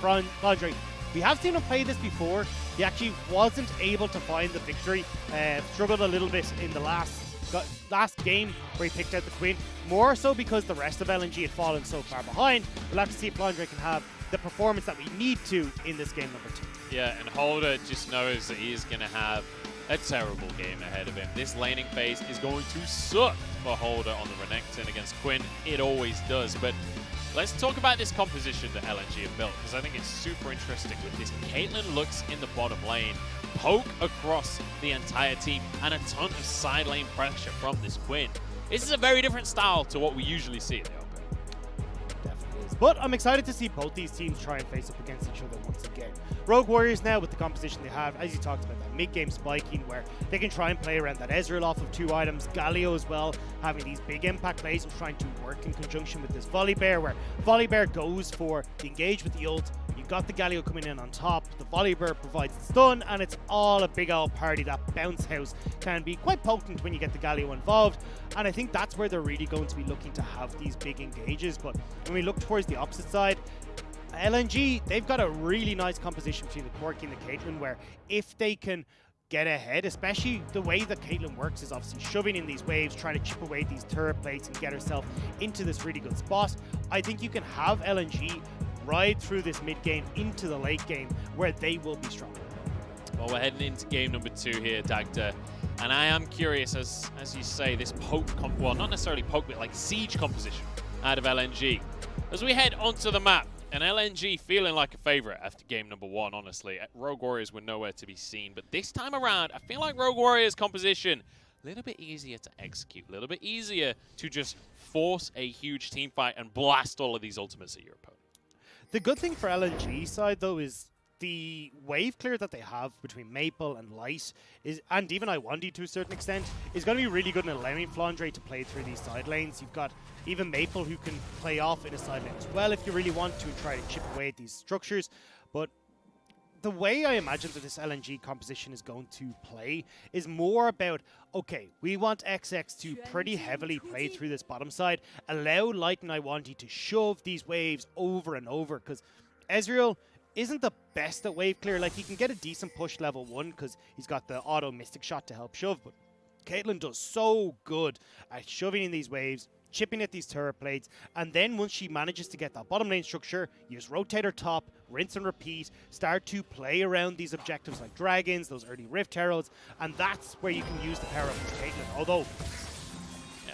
Flandre. We have seen him play this before. He actually wasn't able to find the victory. Struggled a little bit in the last game where he picked out the Quinn. More so because the rest of LNG had fallen so far behind. We'll have to see if Flandre can have the performance that we need to in this game number 2. Yeah, and Holder just knows that he is going to have a terrible game ahead of him. This laning phase is going to suck for Holder on the Renekton against Quinn. It always does. But let's talk about this composition that LNG have built, because I think it's super interesting with this. Caitlyn looks in the bottom lane, poke across the entire team, and a ton of side lane pressure from this Quinn. This is a very different style to what we usually see in the open. Definitely is. But I'm excited to see both these teams try and face up against each other once again. Rogue Warriors now, with the composition they have, as you talked about, that mid-game spiking where they can try and play around that Ezreal off of 2 items, Galio as well, having these big impact plays and trying to work in conjunction with this Volibear, where Volibear goes for the engage with the ult. You've got the Galio coming in on top, the Volibear provides the stun, and it's all a big old party. That bounce house can be quite potent when you get the Galio involved, and I think that's where they're really going to be looking to have these big engages. But when we look towards the opposite side, LNG, they've got a really nice composition between the Corki and the Caitlyn, where if they can get ahead, especially the way that Caitlyn works is obviously shoving in these waves, trying to chip away these turret plates and get herself into this really good spot. I think you can have LNG ride through this mid game into the late game where they will be stronger. Well, we're heading into game number 2 here, Dagda. And I am curious, as you say, this poke, well, not necessarily poke, but like siege composition out of LNG. As we head onto the map, and LNG feeling like a favorite after game number 1, honestly. Rogue Warriors were nowhere to be seen, but this time around, I feel like Rogue Warriors composition a little bit easier to execute, a little bit easier to just force a huge team fight and blast all of these ultimates at your opponent. The good thing for LNG side, though, is the wave clear that they have between Maple and Light, and even Iwandy to a certain extent, is going to be really good in allowing Flandre to play through these side lanes. You've got even Maple who can play off in a side lane as well if you really want to and try to chip away at these structures. But the way I imagine that this LNG composition is going to play is more about, okay, we want XX to pretty heavily play through this bottom side, allow Light and Iwandy to shove these waves over and over, because Ezreal isn't the best at wave clear. Like, he can get a decent push level 1 because he's got the auto Mystic Shot to help shove, but Caitlyn does so good at shoving in these waves, chipping at these turret plates, and then once she manages to get that bottom lane structure, you just rotate her top, rinse and repeat, start to play around these objectives like dragons, those early Rift Heralds, and that's where you can use the power of Caitlyn. Although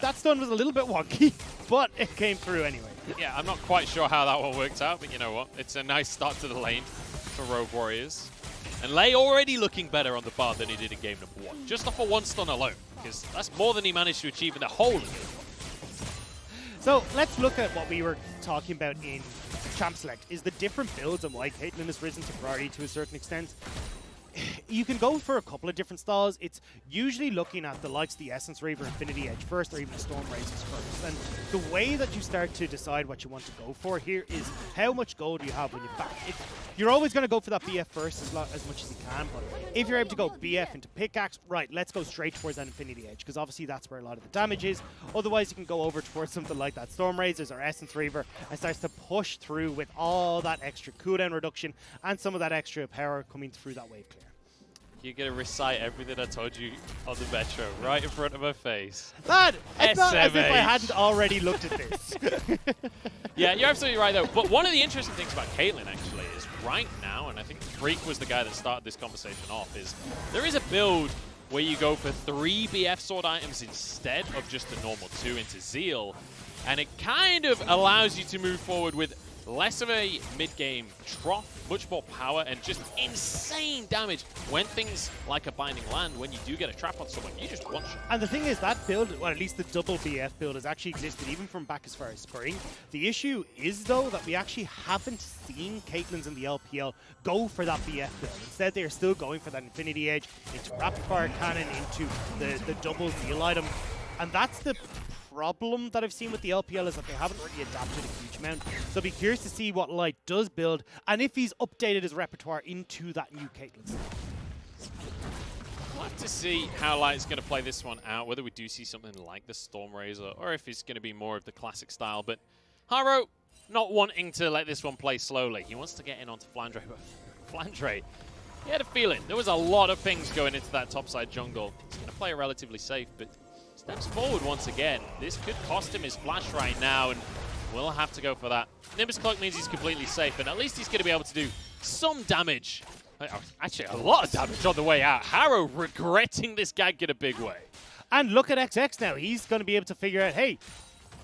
that stun was a little bit wonky, but it came through anyway. Yeah, I'm not quite sure how that one worked out, but you know what? It's a nice start to the lane for Rogue Warriors. And Lei already looking better on the bar than he did in game number 1, just off of 1 stun alone, because that's more than he managed to achieve in the whole of game 1. So let's look at what we were talking about in Champ Select, is the different builds and why Caitlyn has risen to priority to a certain extent. You can go for a couple of different styles. It's usually looking at the likes of the Essence Reaver, Infinity Edge first, or even the Storm Razors first. And the way that you start to decide what you want to go for here is how much gold you have when you back. You're always going to go for that BF first as much as you can, but if you're able to go BF into pickaxe, right, let's go straight towards that Infinity Edge, because obviously that's where a lot of the damage is. Otherwise, you can go over towards something like that Storm Razors or Essence Reaver and starts to push through with all that extra cooldown reduction and some of that extra power coming through that wave clear. You're going to recite everything I told you on the Metro right in front of my face. Lad, it's not as if I hadn't already looked at this. Yeah, you're absolutely right, though. But one of the interesting things about Caitlyn, actually, is right now, and I think Freak was the guy that started this conversation off, is there is a build where you go for 3 BF sword items instead of just the normal 2 into Zeal, and it kind of allows you to move forward with less of a mid-game trough, much more power, and just insane damage when things like a Binding land, when you do get a trap on someone, you just one-shot. And the thing is, that build, or at least the double BF build, has actually existed even from back as far as spring. The issue is, though, that we actually haven't seen Caitlyn's in the LPL go for that BF build. Instead, they are still going for that Infinity Edge, into Rapid Fire Cannon, into the double Zeal item. And that's the problem that I've seen with the LPL, is that they haven't really adapted a huge amount. So be curious to see what Light does build and if he's updated his repertoire into that new Caitlyn. We'll have to see how Light's going to play this one out, whether we do see something like the Storm Razor or if it's going to be more of the classic style. But Haro, not wanting to let this one play slowly. He wants to get in onto Flandre. Flandre, he had a feeling. There was a lot of things going into that topside jungle. He's going to play it relatively safe, but steps forward once again. This could cost him his flash right now, and we'll have to go for that. Nimbus Cloak means he's completely safe, and at least he's going to be able to do some damage. Actually, a lot of damage on the way out. Haro regretting this gank in a big way. And look at XX now. He's going to be able to figure out, hey,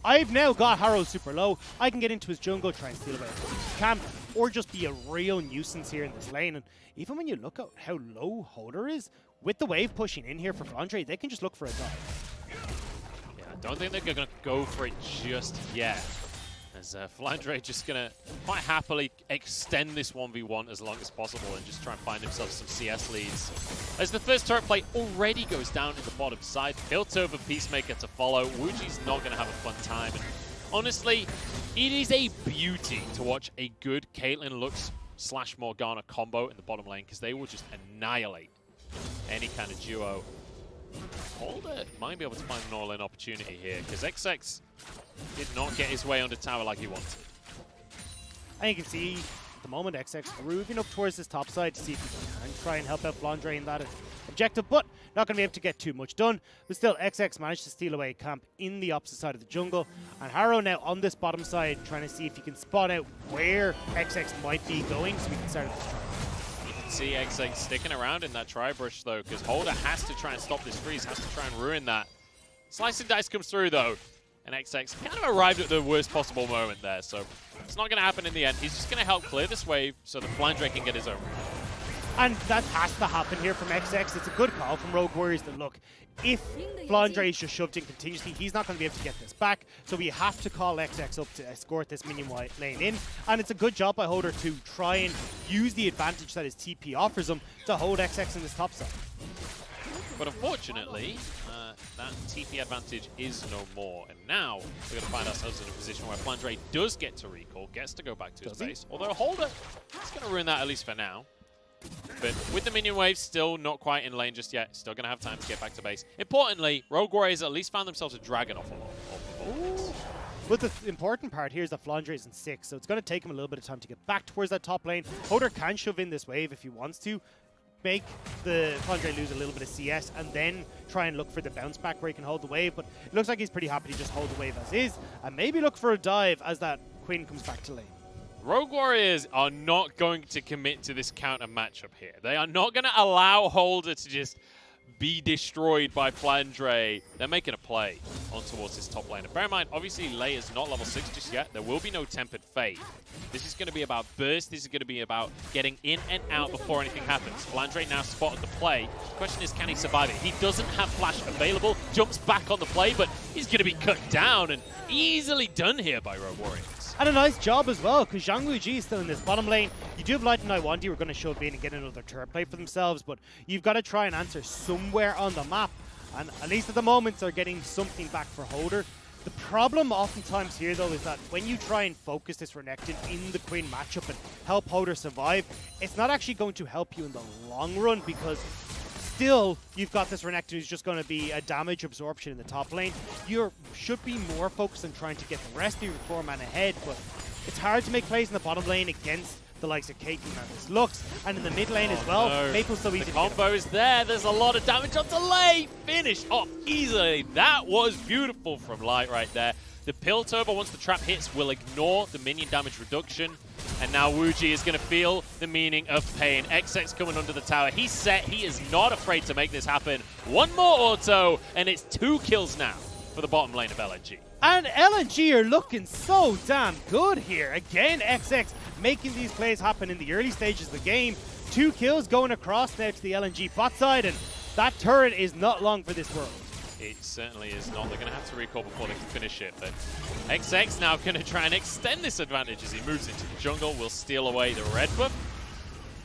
I've now got Haro super low. I can get into his jungle, try and steal away his camp, or just be a real nuisance here in this lane. And even when you look at how low Holder is, with the wave pushing in here for Flandre, they can just look for a dive. Yeah, I don't think they're going to go for it just yet. As Flandre just going to quite happily extend this 1v1 as long as possible and just try and find himself some CS leads. As the first turret play already goes down to the bottom side, Piltover Peacemaker to follow. ZWuJi's not going to have a fun time. And honestly, it is a beauty to watch a good Caitlyn Lux / Morgana combo in the bottom lane, because they will just annihilate any kind of duo. Holder might be able to find an all-in opportunity here, because XX did not get his way under tower like he wanted. And you can see at the moment XX moving up towards this top side to see if he can try and help out Flandre in that objective, but not going to be able to get too much done. But still, XX managed to steal away a camp in the opposite side of the jungle, and Haro now on this bottom side trying to see if he can spot out where XX might be going so we can start this try. You can see XX sticking around in that tri-brush though, because Holder has to try and stop this freeze, has to try and ruin that. Slice and Dice comes through though, and XX kind of arrived at the worst possible moment there, so it's not going to happen in the end. He's just going to help clear this wave so that Flandre can get his own. And that has to happen here from XX. It's a good call from Rogue Warriors that, look, if Flandre is just shoved in continuously, he's not going to be able to get this back, so we have to call XX up to escort this minion lane in. And it's a good job by Holder to try and use the advantage that his TP offers him to hold XX in this top side. But unfortunately, that TP advantage is no more. And now we're going to find ourselves in a position where Flandre does get to recall, gets to go back to his base. Although Holder is going to ruin that at least for now. But with the minion wave still not quite in lane just yet, still going to have time to get back to base. Importantly, Rogue Warriors at least found themselves a dragon off the ball. But the important part here is that Flandre is in 6, so it's going to take him a little bit of time to get back towards that top lane. Holder can shove in this wave if he wants to, make the Flandre lose a little bit of CS, and then try and look for the bounce back where he can hold the wave. But it looks like he's pretty happy to just hold the wave as is, and maybe look for a dive as that Quinn comes back to lane. Rogue Warriors are not going to commit to this counter matchup here. They are not going to allow Holder to just be destroyed by Flandre. They're making a play on towards this top lane. And bear in mind, obviously, Lei is not level 6 just yet. There will be no Tempered Fate. This is going to be about burst. This is going to be about getting in and out before anything happens. Flandre now spotted the play. The question is, can he survive it? He doesn't have flash available. Jumps back on the play, but he's going to be cut down and easily done here by Rogue Warriors. And a nice job as well, because ZWuJi is still in this bottom lane. You do have Light and Iwandy who are going to shove in and get another turret play for themselves, but you've got to try and answer somewhere on the map. And at least at the moment, they're getting something back for Holder. The problem oftentimes here, though, is that when you try and focus this Renekton in the Quinn matchup and help Holder survive, it's not actually going to help you in the long run, because still, you've got this Renekton who's just going to be a damage absorption in the top lane. You should be more focused on trying to get the rest of your 4-man ahead, but it's hard to make plays in the bottom lane against the likes of Caitlyn and this Lux, and in the mid lane as well. No. Maple's so easy The to get. combo's there. There's a lot of damage on delay. Finish off easily. That was beautiful from Light right there. The Piltover, once the trap hits, will ignore the minion damage reduction. And now ZWuJi is going to feel the meaning of pain. XX coming under the tower. He's set. He is not afraid to make this happen. One more auto, and it's 2 kills now for the bottom lane of LNG. And LNG are looking so damn good here. Again, XX making these plays happen in the early stages of the game. 2 kills going across now to the LNG bot side, and that turret is not long for this world. It certainly is not. They're going to have to recall before they can finish it. But XX now going to try and extend this advantage as he moves into the jungle. Will steal away the red buff.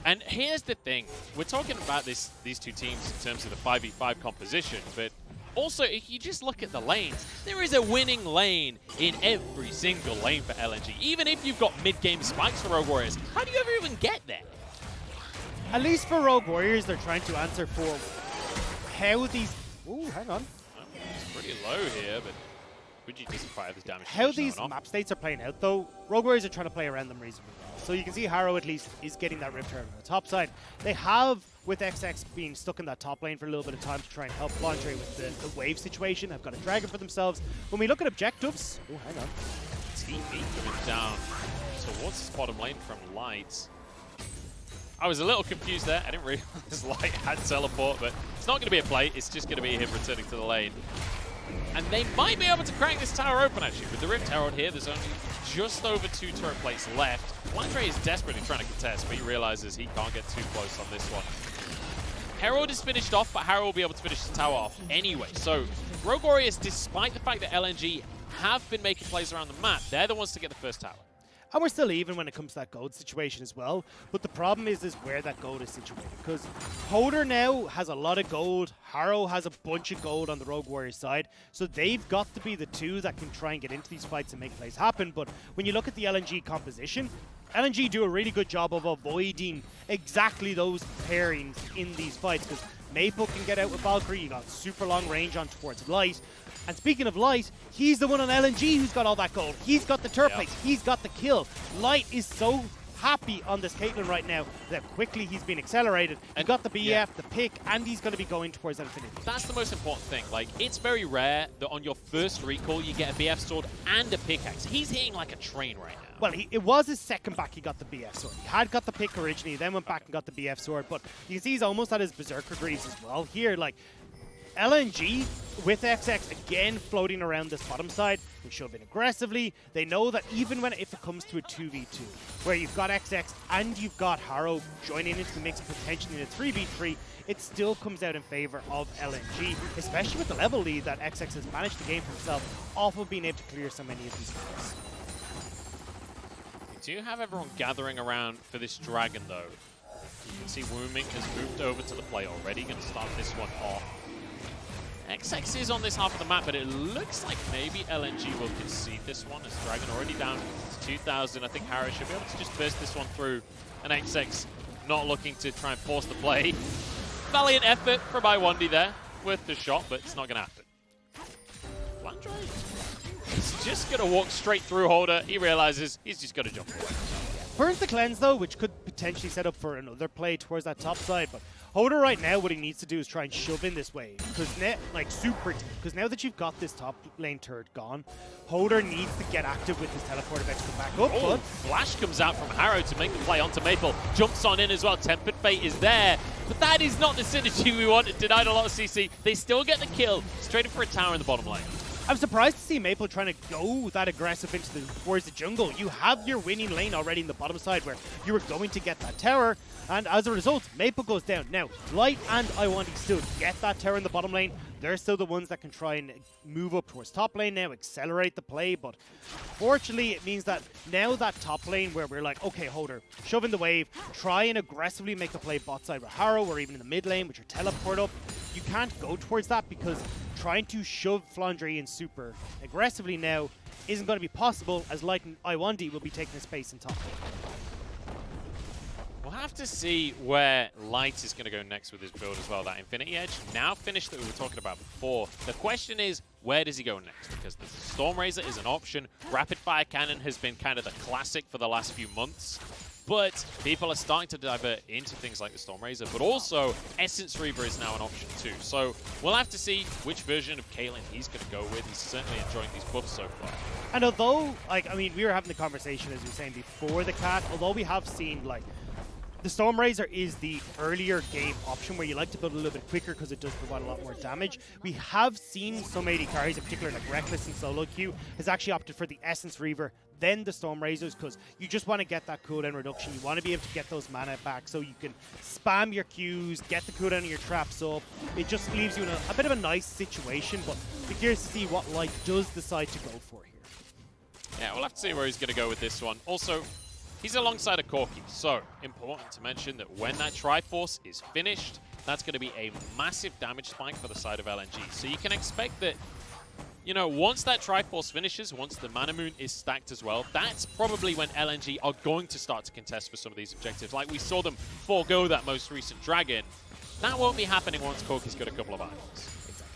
And here's the thing. We're talking about these two teams in terms of the 5v5 composition, but also, if you just look at the lanes, there is a winning lane in every single lane for LNG. Even if you've got mid-game spikes for Rogue Warriors, how do you ever even get there? At least for Rogue Warriors, they're trying to answer for how these... Ooh, hang on. It's pretty low here, but ZWuJi doesn't quite have the damage. How these map states are playing out, though, Rogue Warriors are trying to play around them reasonably well. So you can see Haro at least is getting that Rift Herald on the top side. They have, with XX being stuck in that top lane for a little bit of time to try and help Flandre with the wave situation, have got a dragon for themselves. When we look at objectives, oh, hang on. TV coming down towards this bottom lane from Light. I was a little confused there. I didn't realize Light had teleport, but it's not going to be a play. It's just going to be him returning to the lane. And they might be able to crack this tower open, actually. With the Rift Herald here, there's only just over 2 turret plates left. Flandre is desperately trying to contest, but he realizes he can't get too close on this one. Herald is finished off, but Haro will be able to finish the tower off anyway. So Rogue Warriors, despite the fact that LNG have been making plays around the map, they're the ones to get the first tower. And we're still even when it comes to that gold situation as well. But the problem is where that gold is situated. Because Hoder now has a lot of gold. Haro has a bunch of gold on the Rogue Warriors side. So they've got to be the two that can try and get into these fights and make plays happen. But when you look at the LNG composition, LNG do a really good job of avoiding exactly those pairings in these fights. Because Maple can get out with Valkyrie. You got super long range on towards Light. And speaking of Light, he's the one on LNG who's got all that gold. He's got the turret plates. He's got the kill. Light is so happy on this Caitlyn right now that quickly he's been accelerated. He got the BF, the pick, and he's going to be going towards that infinity. That's the most important thing. Like, it's very rare that on your first recall you get a BF sword and a pickaxe. He's hitting like a train right now. Well, it was his second back he got the BF sword. He had got the pick originally, then went back and got the BF sword, but you can see he's almost at his Berserker Greaves as well. Here, like, LNG with XX again floating around this bottom side and shoving aggressively. They know that even if it comes to a 2v2, where you've got XX and you've got Haro joining into the mix potentially in a 3v3, it still comes out in favor of LNG, especially with the level lead that XX has managed to gain for himself off of being able to clear so many of these fights. We do have everyone gathering around for this dragon, though. You can see Wuming has moved over to the play already, going to start this one off. XX is on this half of the map, but it looks like maybe LNG will concede this one, as Dragon already down to 2,000. I think Haro should be able to just burst this one through, and XX not looking to try and force the play. Valiant effort from Iwandy there, worth the shot, but it's not going to happen. Flandre is just going to walk straight through Holder. He realizes he's just going to jump away. Burns the cleanse, though, which could potentially set up for another play towards that top side, but Hoder right now, what he needs to do is try and shove in this wave, because now that you've got this top lane turret gone, Hoder needs to get active with his teleport effects to back up. Oh, but Flash comes out from Haro to make the play onto Maple, jumps on in as well. Tempered Fate is there, but that is not the synergy we wanted. Denied a lot of CC. They still get the kill, straight in for a tower in the bottom lane. I'm surprised to see Maple trying to go that aggressive towards the jungle. You have your winning lane already in the bottom side where you were going to get that tower, and as a result, Maple goes down. Now, Light and Iwandy still get that tower in the bottom lane. They're still the ones that can try and move up towards top lane now, accelerate the play, but fortunately, it means that now that top lane where we're like, okay, Hoder, shove in the wave, try and aggressively make the play bot side with Haro, or even in the mid lane with your teleport up. You can't go towards that because trying to shove Flandre in super aggressively now isn't going to be possible, as Light and Iwandy will be taking the space in top lane. We'll have to see where Light is going to go next with his build as well. That Infinity Edge now finished that we were talking about before. The question is, where does he go next? Because the Storm Razor is an option. Rapid Fire Cannon has been kind of the classic for the last few months. But people are starting to divert into things like the Storm Razor, but also Essence Reaver is now an option too. So we'll have to see which version of Caitlyn he's going to go with. He's certainly enjoying these buffs so far. And although, we were having the conversation, as we were saying before the cat, although we have seen, the Storm Razor is the earlier game option where you like to build a little bit quicker because it does provide a lot more damage. We have seen some AD carries, in particular like Reckless and Solo Q, has actually opted for the Essence Reaver, then the Storm Razors, because you just want to get that cooldown reduction. You want to be able to get those mana back so you can spam your Qs, get the cooldown of your traps up. It just leaves you in a bit of a nice situation, but be curious to see what Light does decide to go for here. Yeah, we'll have to see where he's going to go with this one. Also, he's alongside a Corki, so important to mention that when that Triforce is finished, that's going to be a massive damage spike for the side of LNG. So you can expect that, once that Triforce finishes, once the Mana Moon is stacked as well, that's probably when LNG are going to start to contest for some of these objectives. Like we saw them forego that most recent Dragon. That won't be happening once Corki's got a couple of items.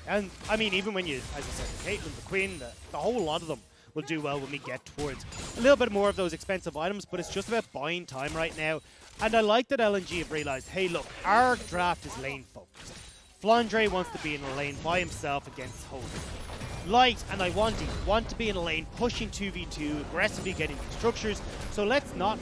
And I mean, even when you, as I said, the Caitlyn, the Quinn, the whole lot of them will do well when we get towards a little bit more of those expensive items, but it's just about buying time right now. And I like that LNG have realized, hey look, our draft is lane focused. Flandre wants to be in a lane by himself against Holder. Light and Iwandy want to be in a lane pushing 2v2, aggressively getting these structures, so let's not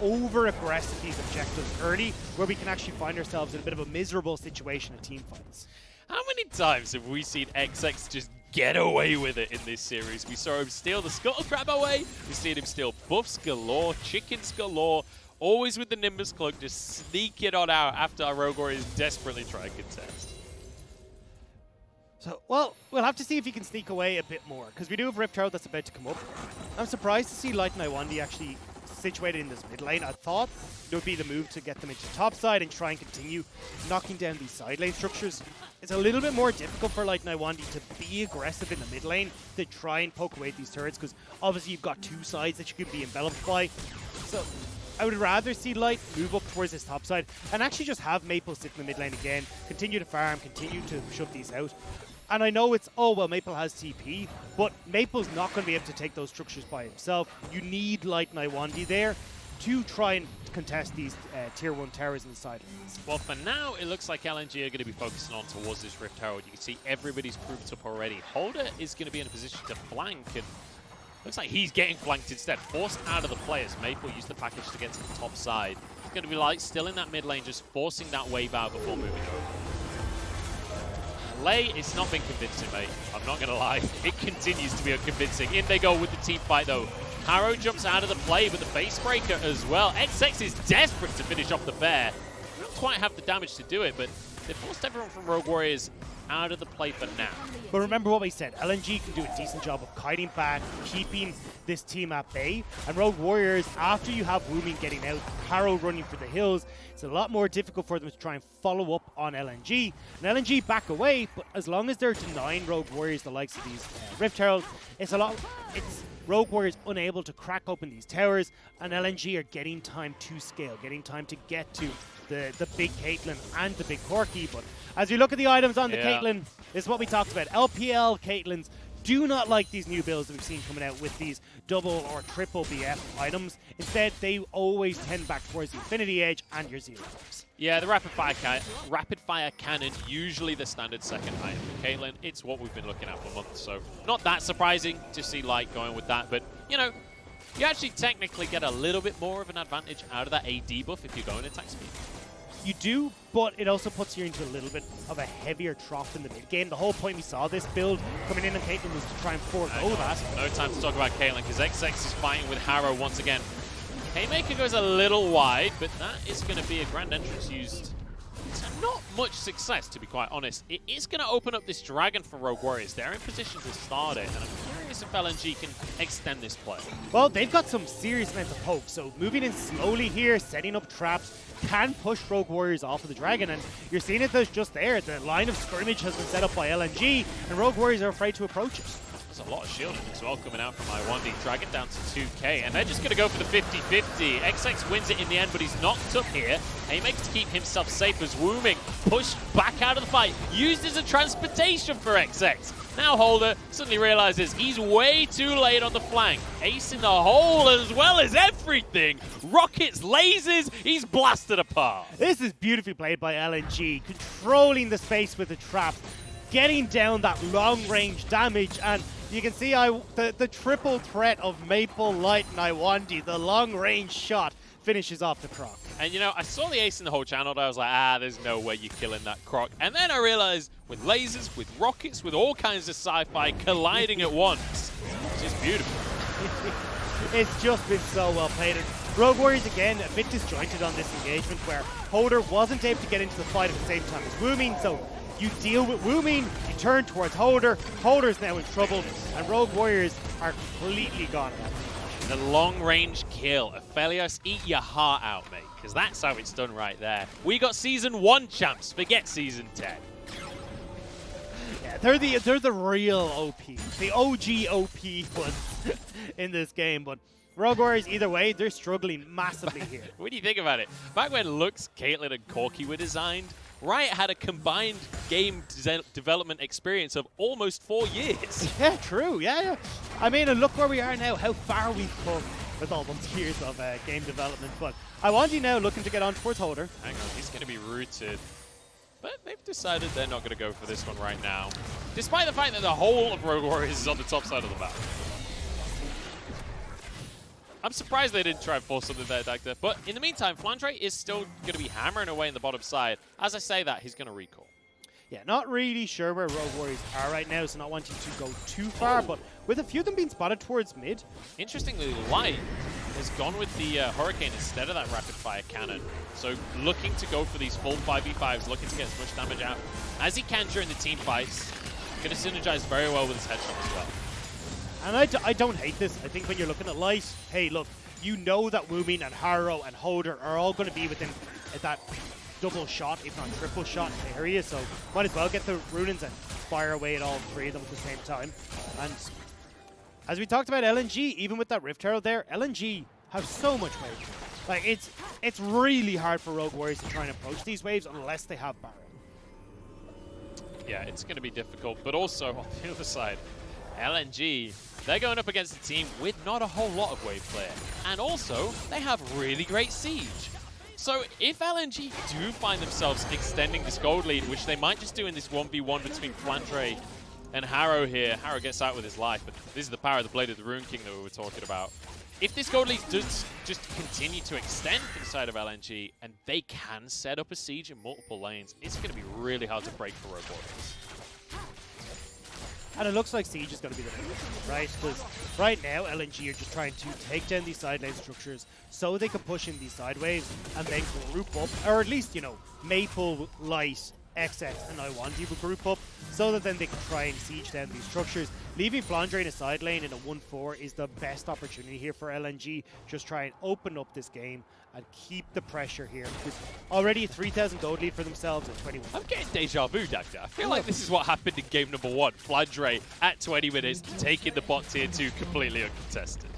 over-aggressive these objectives early, where we can actually find ourselves in a bit of a miserable situation in team fights. How many times have we seen XX just get away with it in this series? We saw him steal the Scuttle Crab away, we've seen him steal buffs galore, chickens galore, always with the Nimbus Cloak, just sneak it on out after our Rogue Warriors desperately try and contest. So, well, we'll have to see if he can sneak away a bit more, because we do have Rift Herald that's about to come up. I'm surprised to see Light and Iwandy actually situated in this mid lane. I thought it would be the move to get them into top side and try and continue knocking down these side lane structures. It's a little bit more difficult for Light and Iwandy to be aggressive in the mid lane to try and poke away at these turrets, because obviously you've got two sides that you can be enveloped by. So I would rather see Light move up towards this top side and actually just have Maple sit in the mid lane again, continue to farm, continue to shove these out. And I know it's, oh, well, Maple has TP, but Maple's not going to be able to take those structures by himself. You need Light and Iwandy there to try and contest these tier 1 towers in the side lanes. Well, for now, it looks like LNG are going to be focusing on towards this Rift Herald. You can see everybody's grouped up already. Holder is going to be in a position to flank, and looks like he's getting flanked instead. Forced out of the players. Maple used the package to get to the top side. It's going to be Light still in that mid lane, just forcing that wave out before moving over. Lay, it's not been convincing, mate. I'm not going to lie. It continues to be unconvincing. In they go with the team fight, though. Haro jumps out of the play, but the face breaker as well. XX is desperate to finish off the bear. They don't quite have the damage to do it, but they forced everyone from Rogue Warriors out of the play for now. But remember what we said, LNG can do a decent job of kiting back, keeping this team at bay, and Rogue Warriors, after you have Wuming getting out, Haro running for the hills, it's a lot more difficult for them to try and follow up on LNG. And LNG back away, but as long as they're denying Rogue Warriors the likes of these Rift Heralds, it's Rogue Warriors unable to crack open these towers, and LNG are getting time to scale, getting time to get to the big Caitlyn and the big Corki. But as we look at the items on the Caitlyn, this is what we talked about. LPL Caitlyn's do not like these new builds that we've seen coming out with these double or triple BF items. Instead, they always tend back towards the Infinity Edge and your Zero Buffs. Yeah, the rapid fire cannon, usually the standard second item for Caitlyn. It's what we've been looking at for months, so not that surprising to see Light going with that. But, you know, you actually technically get a little bit more of an advantage out of that AD buff if you're going attack speed. You do, but it also puts you into a little bit of a heavier trough in the mid game. The whole point we saw this build coming in on Caitlyn was to try and forego that. No time to talk about Caitlyn, because XX is fighting with Haro once again. Haymaker goes a little wide, but that is going to be a grand entrance used to not much success, to be quite honest. It is going to open up this dragon for Rogue Warriors. They're in position to start it, and I'm curious if LNG can extend this play. Well, they've got some serious amounts of poke, so moving in slowly here, setting up traps, can push Rogue Warriors off of the dragon, and you're seeing it just there. The line of scrimmage has been set up by LNG, and Rogue Warriors are afraid to approach it. There's a lot of shielding as well coming out from Iwandy. Dragon down to 2k, and they're just going to go for the 50-50. XX wins it in the end, but he's knocked up here. Haymaker to keep himself safe as Wuming pushed back out of the fight, used as a transportation for XX. Now Holder suddenly realizes he's way too late on the flank. Ace in the hole as well as everything. Rockets, lasers, he's blasted apart. This is beautifully played by LNG, controlling the space with the trap, getting down that long-range damage, and you can see the triple threat of Maple, Light, and Iwandy. The long-range shot finishes off the Croc. And you know, I saw the ace in the whole channel, and I was like, there's no way you're killing that Croc. And then I realized, with lasers, with rockets, with all kinds of sci-fi colliding at once, it's just beautiful. It's just been so well played. And Rogue Warriors, again, a bit disjointed on this engagement, where Holder wasn't able to get into the fight at the same time as Wuming, so you deal with Wuming, you turn towards Holder, Holder's now in trouble, and Rogue Warriors are completely gone. The long-range kill. Aphelios, eat your heart out, mate, because that's how it's done right there. We got Season 1 champs. Forget Season 10. Yeah, they're the real OP. The OG OP ones in this game, but Rogue Warriors, either way, they're struggling massively here. What do you think about it? Back when Lux, Caitlyn, and Corki were designed, Riot had a combined game development experience of almost 4 years. Yeah, true. Yeah. I mean, and look where we are now, how far we've come with all those years of game development. But Iwandy now looking to get on towards Holder. Hang on, he's going to be rooted. But they've decided they're not going to go for this one right now, despite the fact that the whole of Rogue Warriors is on the top side of the map. I'm surprised they didn't try and force something there, Dagda. But in the meantime, Flandre is still going to be hammering away in the bottom side. As I say that, he's going to recall. Yeah, not really sure where Rogue Warriors are right now, so not wanting to go too far, but with a few of them being spotted towards mid. Interestingly, Light has gone with the Hurricane instead of that rapid-fire cannon. So looking to go for these full 5v5s, looking to get as much damage out as he can during the team fights. Going to synergize very well with his headshot as well. And I don't hate this. I think when you're looking at Light, hey, look, you know that Wuming and Haro and Holder are all going to be within that double shot, if not triple shot area, so might as well get the Runins and fire away at all three of them at the same time. And as we talked about LNG, even with that Rift Herald there, LNG have so much wave. Like, it's really hard for Rogue Warriors to try and approach these waves unless they have Baron. Yeah, it's going to be difficult, but also on the other side, LNG, they're going up against a team with not a whole lot of wave player. And also, they have really great siege. So if LNG do find themselves extending this gold lead, which they might just do in this 1v1 between Flandre and Haro here, Haro gets out with his life, but this is the power of the Blade of the Rune King that we were talking about. If this gold lead does just continue to extend for the side of LNG, and they can set up a siege in multiple lanes, it's going to be really hard to break for Rogue Warriors. And it looks like Siege is going to be the thing, right? Because right now, LNG are just trying to take down these side lane structures so they can push in these side waves and then group up, or at least, you know, Maple, Light, XX, and Iwandy will group up so that then they can try and siege down these structures. Leaving Flandre in a side lane in a 1-4 is the best opportunity here for LNG. Just try and open up this game and keep the pressure here. Because already a 3,000 gold lead for themselves at 21. I'm getting deja vu, Dagda. I feel like this is what happened in game number 1. Flandre at 20 minutes, taking the bot tier 2 completely uncontested.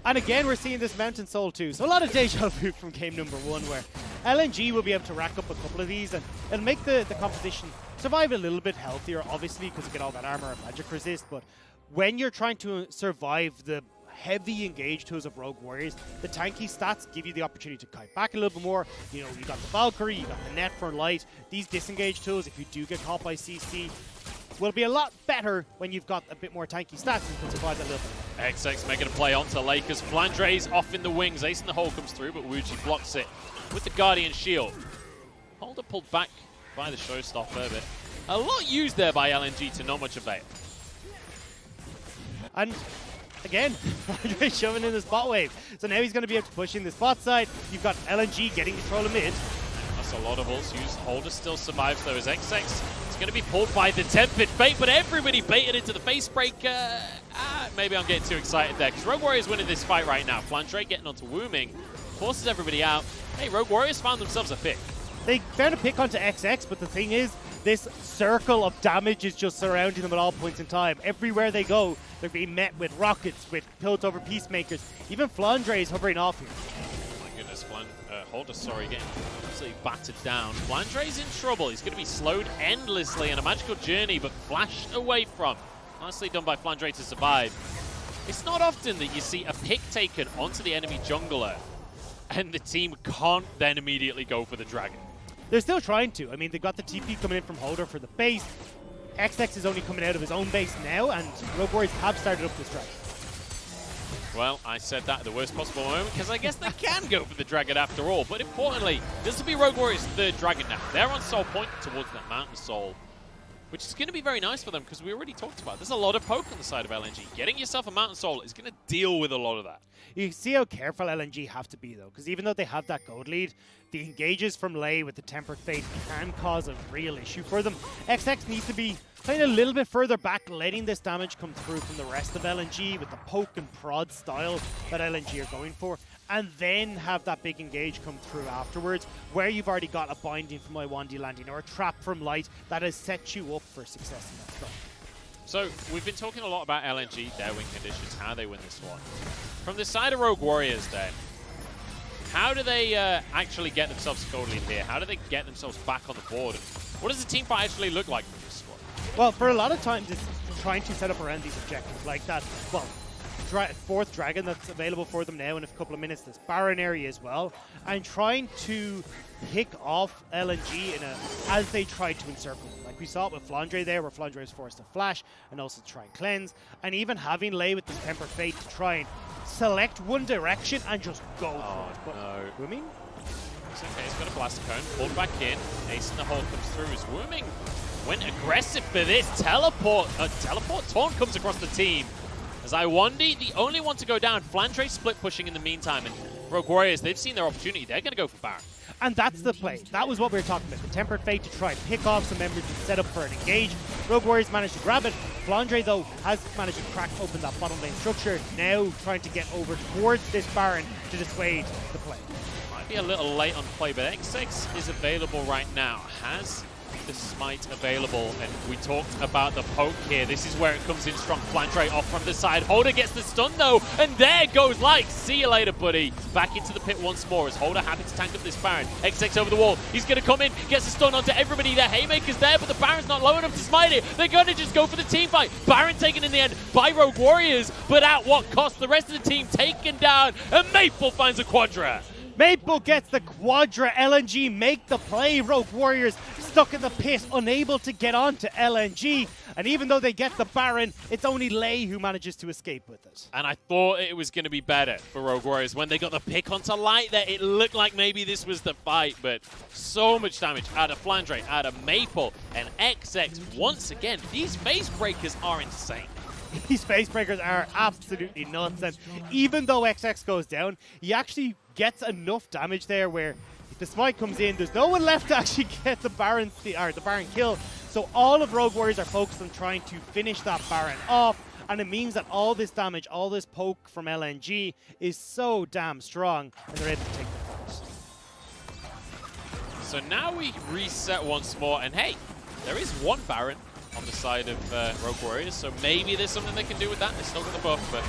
And again, we're seeing this Mountain Soul too. So a lot of deja vu from game number 1 where LNG will be able to rack up a couple of these and it'll make the competition survive a little bit healthier, obviously, because you get all that armor and magic resist. But when you're trying to survive the heavy engage tools of Rogue Warriors, the tanky stats give you the opportunity to kite back a little bit more. You know, you got the Valkyrie, you got the Net for Light. These disengage tools, if you do get caught by CC, will be a lot better when you've got a bit more tanky stats and can survive that a little bit. XX making a play onto Lakers. Flandre's off in the wings. Ace in the hole comes through, but ZWuJi blocks it with the Guardian Shield. Holder pulled back by the showstopper a bit. A lot used there by LNG to not much avail. And again, Flandre shoving in the spot wave. So now he's going to be able to push in the spot side. You've got LNG getting control of mid. That's a lot of ults used. Holder still survives though as XX is going to be pulled by the Tempest bait, but everybody baited into the face breaker. Maybe I'm getting too excited there because Rogue Warriors winning this fight right now. Flandre getting onto Wuming, forces everybody out. Hey, Rogue Warriors found themselves a pick. They found a pick onto XX, but the thing is, this circle of damage is just surrounding them at all points in time. Everywhere they go, they're being met with rockets, with built over peacemakers. Even Flandre is hovering off here. Oh my goodness, Holder, getting absolutely battered down. Flandre's in trouble. He's going to be slowed endlessly in a magical journey, but flashed away from. Nicely done by Flandre to survive. It's not often that you see a pick taken onto the enemy jungler, and the team can't then immediately go for the dragon. They're still trying to. I mean, they got the TP coming in from Holder for the base. XX is only coming out of his own base now, and Rogue Warriors have started up this dragon. Well, I said that at the worst possible moment, because I guess they can go for the dragon after all. But importantly, this will be Rogue Warriors' third dragon now. They're on soul point towards that Mountain Soul, which is going to be very nice for them, because we already talked about it. There's a lot of poke on the side of LNG. Getting yourself a Mountain Soul is going to deal with a lot of that. You see how careful LNG have to be, though, because even though they have that gold lead, the engages from Lei with the Tempered Fate can cause a real issue for them. XX needs to be playing a little bit further back, letting this damage come through from the rest of LNG with the poke and prod style that LNG are going for, and then have that big engage come through afterwards, where you've already got a binding from Iwandy landing or a trap from Light that has set you up for success in that spot. So, we've been talking a lot about LNG, their win conditions, how they win this one. From the side of Rogue Warriors then, How do they actually get themselves a gold lead here? How do they get themselves back on the board? And what does the team fight actually look like for this squad? Well, for a lot of times, it's trying to set up around these objectives like that. Well, fourth dragon that's available for them now in a couple of minutes. This Baron area as well, and trying to pick off LNG as they try to encircle them. Like we saw it with Flandre there, where Flandre was forced to flash and also try and cleanse, and even having Lei with this Temper Fate to try and select one direction and just go for it. But no. Wuming? It's okay, he's got a Blaster Cone, pulled back in, Ace in the hole comes through as Wuming went aggressive for this. Teleport taunt comes across the team. As Iwandy, the only one to go down. Flandre split pushing in the meantime, and Rogue Warriors, they've seen their opportunity. They're going to go for Baron. And that's the play. That was what we were talking about. The Tempered Fate to try and pick off some members and set up for an engage. Rogue Warriors managed to grab it. Flandre, though, has managed to crack open that bottom lane structure. Now trying to get over towards this Baron to dissuade the play. Might be a little late on play, but X6 is available right now. Has the smite available, and we talked about the poke here. This is where it comes in strong. Flandre off from the side. Holder gets the stun though, and there goes Light. See you later, buddy. Back into the pit once more as Holder happy to tank up this Baron. X6 over the wall. He's going to come in, gets the stun onto everybody. Their Haymaker's there, but the Baron's not low enough to smite it. They're going to just go for the team fight. Baron taken in the end by Rogue Warriors, but at what cost? The rest of the team taken down, and Maple finds a Quadra. Maple gets the Quadra. LNG make the play. Rogue Warriors stuck in the pit, unable to get on to LNG. And even though they get the Baron, it's only Lei who manages to escape with it. And I thought it was going to be better for Rogue Warriors. When they got the pick onto Light there, it looked like maybe this was the fight. But so much damage out of Flandre, out of Maple, and XX. Once again, these face breakers are insane. These face breakers are absolutely nuts. And even though XX goes down, he actually gets enough damage there where if the smite comes in, there's no one left to actually get the Baron kill. So all of Rogue Warriors are focused on trying to finish that Baron off, and it means that all this damage, all this poke from LNG is so damn strong, and they're able to take the fight. So now we reset once more, and hey, there is one Baron on the side of Rogue Warriors, so maybe there's something they can do with that. They still got the buff, but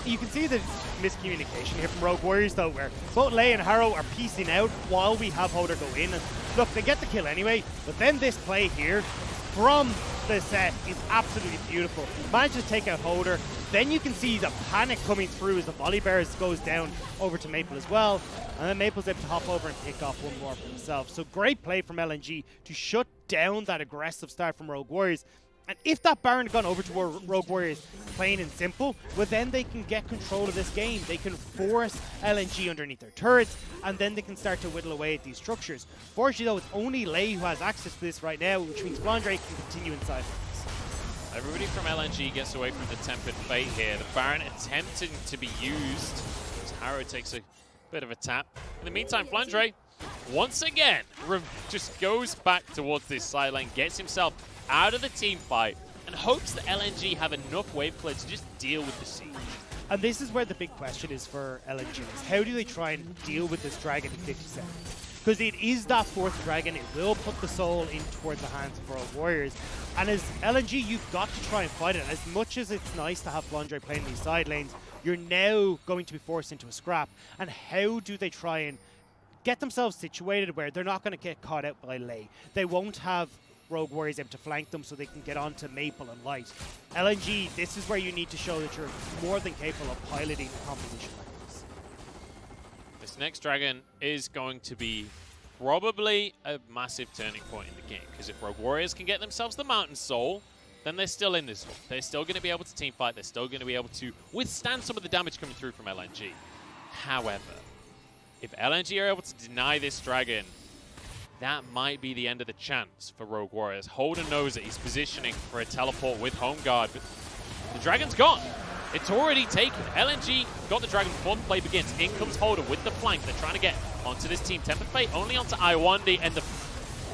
you can see the miscommunication here from Rogue Warriors, though, where both Lei and Haro are piecing out while we have Holder go in. And look, they get the kill anyway, but then this play here from the Sett is absolutely beautiful. Manages to take out Holder. Then you can see the panic coming through as the Volibear goes down over to Maple as well. And then Maple's able to hop over and pick off one more for himself. So great play from LNG to shut down that aggressive start from Rogue Warriors. And if that Baron had gone over to Rogue Warriors plain and simple, well then they can get control of this game. They can force LNG underneath their turrets, and then they can start to whittle away at these structures. Fortunately though, it's only Lei who has access to this right now, which means Flandre can continue inside of this. Everybody from LNG gets away from the Tempered Fate here. The Baron attempting to be used as Haro takes a bit of a tap. In the meantime, Flandre, once again, just goes back towards this side lane, gets himself out of the team fight, and hopes that LNG have enough wave clear to just deal with the siege. And this is where the big question is for LNG. Is how do they try and deal with this dragon in 50 seconds? Because it is that fourth dragon, it will put the soul in towards the hands of Rogue Warriors. And as LNG, you've got to try and fight it. As much as it's nice to have Flandre playing these side lanes, you're now going to be forced into a scrap. And how do they try and get themselves situated where they're not going to get caught out by Lei? They won't have Rogue Warriors able to flank them so they can get onto Maple and Light. LNG, this is where you need to show that you're more than capable of piloting a composition like this. This next dragon is going to be probably a massive turning point in the game, because if Rogue Warriors can get themselves the Mountain Soul, then they're still in this one. They're still going to be able to team fight. They're still going to be able to withstand some of the damage coming through from LNG. However, if LNG are able to deny this dragon, that might be the end of the chance for Rogue Warriors. Holder knows it. He's positioning for a teleport with Home Guard, but the dragon's gone. It's already taken. LNG got the dragon before the play begins. In comes Holder with the flank. They're trying to get onto this team. Tempered Fate only onto Iwandy, and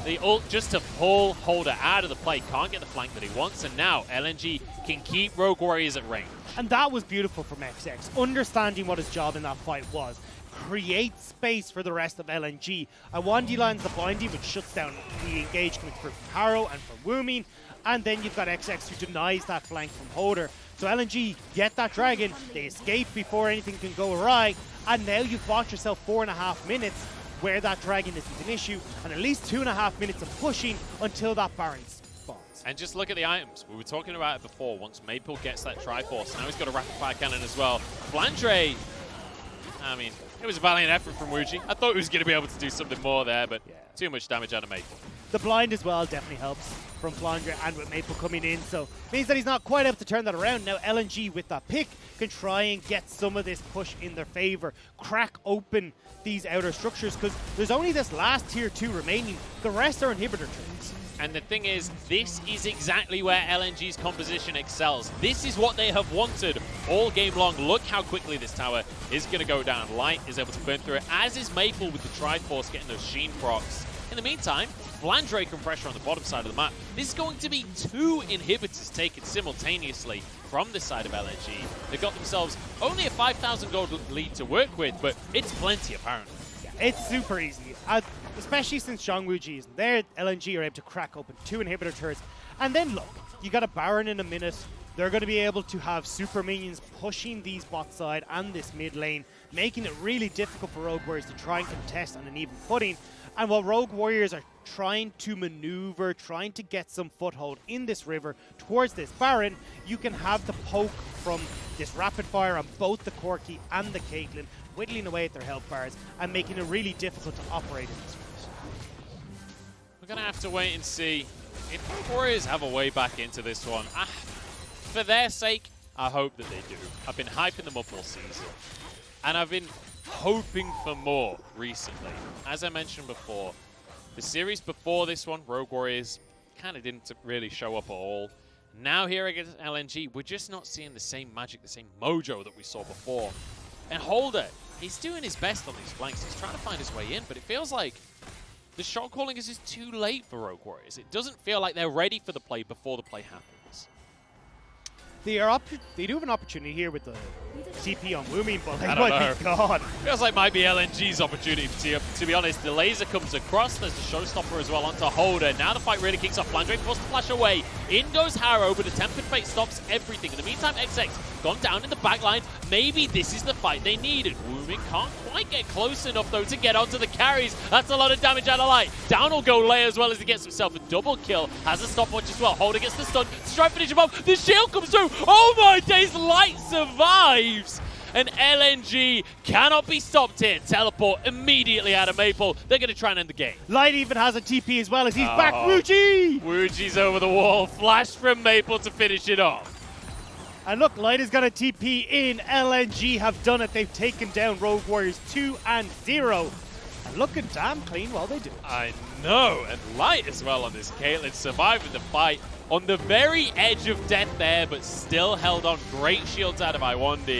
the ult just to pull Holder out of the play. Can't get the flank that he wants, and now LNG can keep Rogue Warriors at range. And that was beautiful from XX, understanding what his job in that fight was. Create space for the rest of LNG. Iwandy lands the binding, which shuts down the engagement for Haro and for Wuming, and then you've got XX who denies that flank from Holder. So LNG get that dragon, they escape before anything can go awry, And now you've bought yourself 4.5 minutes where that dragon isn't an issue, and at least 2.5 minutes of pushing until that Baron spawns. And just look at the items. We were talking about it before. Once Maple gets that Triforce, now he's got a Rapid Fire Cannon as well. Flandre, I mean, it was a valiant effort from ZWuJi. I thought he was going to be able to do something more there, but too much damage out of Maple. The blind as well definitely helps from Flandre, and with Maple coming in, so means that he's not quite able to turn that around. Now LNG with that pick can try and get some of this push in their favor, crack open these outer structures, because there's only this last tier 2 remaining. The rest are inhibitor turns. And the thing is, this is exactly where LNG's composition excels. This is what they have wanted all game long. Look how quickly this tower is going to go down. Light is able to burn through it, as is Maple with the Triforce getting those Sheen procs. In the meantime, Flandre can pressure on the bottom side of the map. This is going to be 2 inhibitors taken simultaneously from the side of LNG. They've got themselves only a 5,000 gold lead to work with, but it's plenty apparently. Yeah, it's super easy, especially since ZWuJi isn't there. LNG are able to crack open 2 inhibitor turrets. And then look, you got a Baron in a minute. They're going to be able to have super minions pushing these bot side and this mid lane, making it really difficult for Rogue Warriors to try and contest on an even footing. And while Rogue Warriors are trying to maneuver, trying to get some foothold in this river towards this Baron, you can have the poke from this rapid fire on both the Corki and the Caitlyn, whittling away at their health bars and making it really difficult to operate in this river. We're going to have to wait and see if Rogue Warriors have a way back into this one. For their sake, I hope that they do. I've been hyping them up all season, and I've been hoping for more recently. As I mentioned before, the series before this one, Rogue Warriors kind of didn't really show up at all. Now here against LNG, we're just not seeing the same magic, the same mojo that we saw before. And Holder, he's doing his best on these flanks. He's trying to find his way in, but it feels like the shot calling is just too late for Rogue Warriors. It doesn't feel like they're ready for the play before the play happens. They do have an opportunity here with the TP on Wuming, but they I don't might be gone. Feels like might be LNG's opportunity to be honest. The laser comes across. There's the showstopper as well onto Holder. Now the fight really kicks off. Flandre forced to flash away. In goes Haro, but Attempted Fate stops everything. In the meantime, XX gone down in the back line. Maybe this is the fight they needed. Wuming can't quite get close enough though to get onto the carries. That's a lot of damage out of Light. Down will go Lay as well as he gets himself a double kill. Has a stopwatch as well. Holder gets the stun to try and finish him off. The shield comes through. Oh my days, Light survives! And LNG cannot be stopped here. Teleport immediately out of Maple. They're going to try and end the game. Light even has a TP as well as he's back. ZWuJi! ZWuJi's over the wall. Flash from Maple to finish it off. And look, Light is going to TP in. LNG have done it. They've taken down Rogue Warriors 2-0. And looking damn clean while they do it. I know. And Light as well on this Caitlyn, surviving the fight. On the very edge of death there, but still held on. Great shields out of Iwandy.